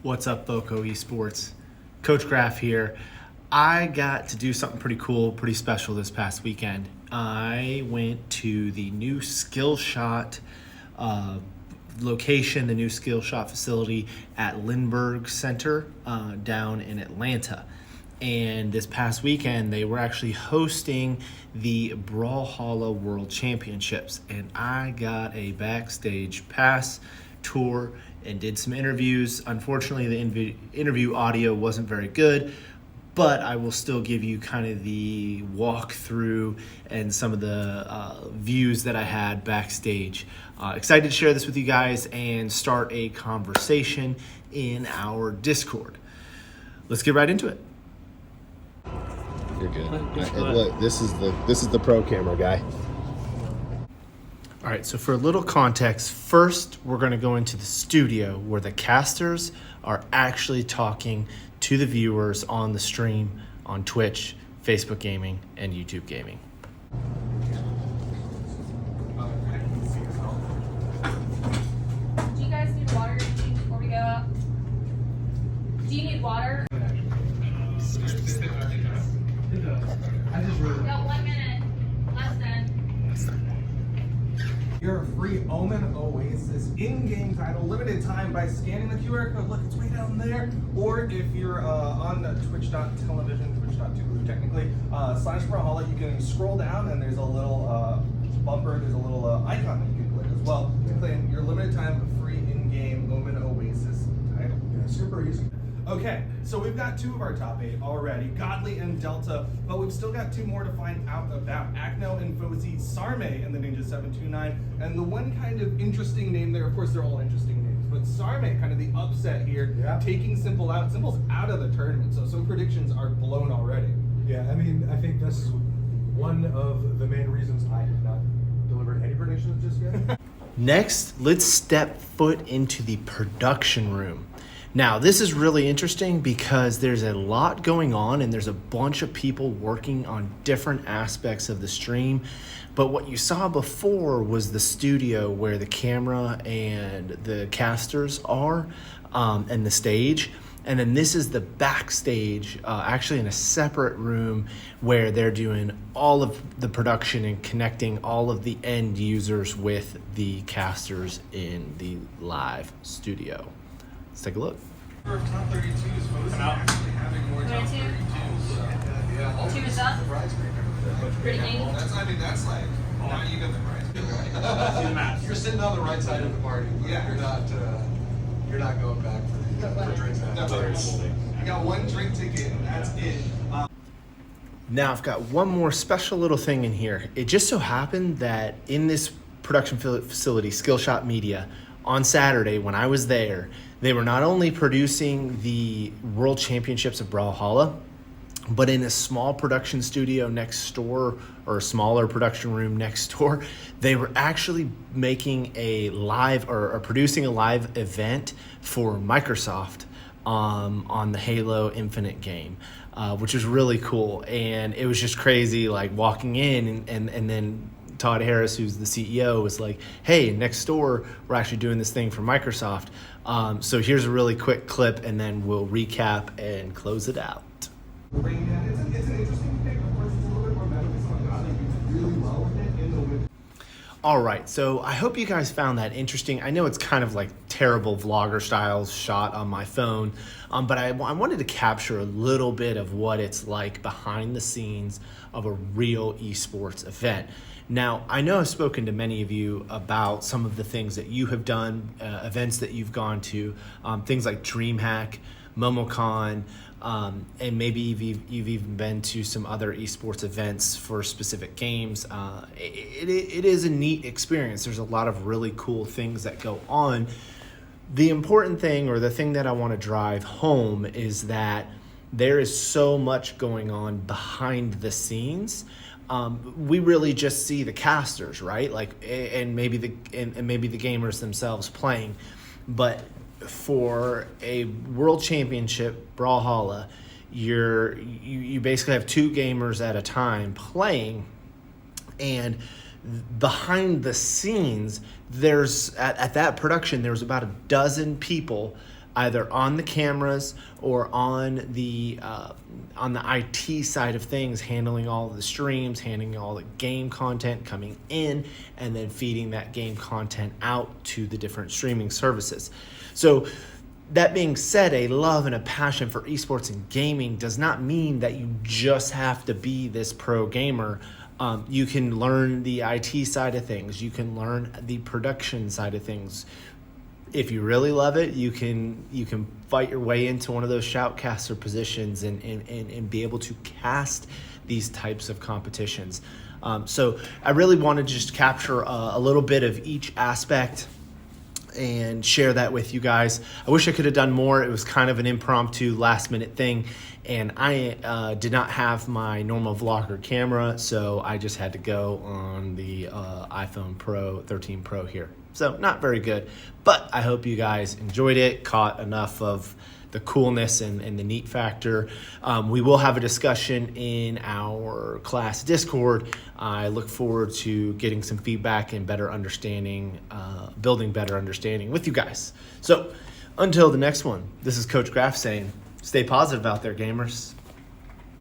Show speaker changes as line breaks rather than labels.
What's up, Boco Esports? Coach Graff here. I got to do something pretty cool, pretty special this past weekend. I went to the new Skill Shot location, the new Skill Shot facility at Lindbergh Center down in Atlanta. And this past weekend, they were actually hosting the Brawlhalla World Championships. And I got a backstage pass tour and did some interviews. Unfortunately, the interview audio wasn't very good, but I will still give you kind of the walkthrough and some of the views that I had backstage. Excited to share this with you guys and start a conversation in our Discord. Let's get right into it.
You're good. Look, this is the pro camera guy.
All right, so for a little context, first we're going to go into the studio where the casters are actually talking to the viewers on the stream on Twitch, Facebook Gaming, and YouTube Gaming.
Do you guys need water before we go up? Do you need water? Got 1 minute. Less than.
Your free Omen Oasis in-game title, limited time by scanning the QR code. Look, it's way down there. Or if you're on twitch.television, twitch.tv technically, slash Brawlhalla, you can scroll down and there's a little bumper, there's a little icon that you can click as well to claim your limited time free in-game Omen Oasis title.
Yeah, super easy.
Okay, so we've got 2 of our top 8 already, Godly and Delta, but we've still got 2 more to find out about. Acno and Fozy, Sarme and the Ninja 729, and the one kind of interesting name there, of course they're all interesting names, but Sarme, kind of the upset here, taking Simple out. Simple's out of the tournament, so some predictions are blown already.
Yeah, I mean, I think this is one of the main reasons I have not delivered any predictions just yet.
Next, let's step foot into the production room. Now, this is really interesting because there's a lot going on and there's a bunch of people working on different aspects of the stream. But what you saw before was the studio where the camera and the casters are and the stage. And then this is the backstage, actually in a separate room where they're doing all of the production and connecting all of the end users with the casters in the live studio. Let's take a look.
For top 32 is actually having more top
32?
32s. Yeah.
2 is up? Pretty neat.
That's like not even the price.
You're sitting on the right side of the party.
Yeah.
You're not going back for drinks afterwards.
I got 1 drink ticket and that's it.
Now I've got one more special little thing in here. It just so happened that in this production facility, Skillshot Media, on Saturday when I was there, they were not only producing the World Championships of Brawlhalla, but in a small production studio next door, or a smaller production room next door, they were actually making a live or producing a live event for Microsoft on the Halo Infinite game, which was really cool. And it was just crazy, like walking in and then Todd Harris, who's the CEO, was like, hey, next door, we're actually doing this thing for Microsoft. So here's a really quick clip, and then we'll recap and close it out.
It's an interesting pick. Of course, it's a little bit more metal. It's really well with it in the winter.
All right, so I hope you guys found that interesting. I know it's kind of like terrible vlogger style shot on my phone, but I wanted to capture a little bit of what it's like behind the scenes of a real esports event. Now, I know I've spoken to many of you about some of the things that you have done, events that you've gone to, things like DreamHack, MomoCon, and maybe you've even been to some other esports events for specific games. It is a neat experience. There's a lot of really cool things that go on. The important thing, or the thing that I want to drive home, is that there is so much going on behind the scenes. We really just see the casters, right? Like, and maybe the gamers themselves playing, but for a world championship Brawlhalla, you basically have 2 gamers at a time playing, and behind the scenes, there's at that production there was about a dozen people either on the cameras or on the IT side of things, handling all of the streams, handling all the game content coming in, and then feeding that game content out to the different streaming services. So that being said, a love and a passion for esports and gaming does not mean that you just have to be this pro gamer. You can learn the IT side of things. You can learn the production side of things. If you really love it, you can fight your way into one of those shoutcaster positions and be able to cast these types of competitions. So I really want to just capture a little bit of each aspect and share that with you guys. I wish I could have done more. It was kind of an impromptu last minute thing, and I did not have my normal vlogger camera, so I just had to go on the iPhone Pro 13 Pro here. So not very good, but I hope you guys enjoyed it, caught enough of the coolness and the neat factor. We will have a discussion in our class Discord. I look forward to getting some feedback and better understanding, building better understanding with you guys. So until the next one, this is Coach Graff saying, stay positive out there, gamers.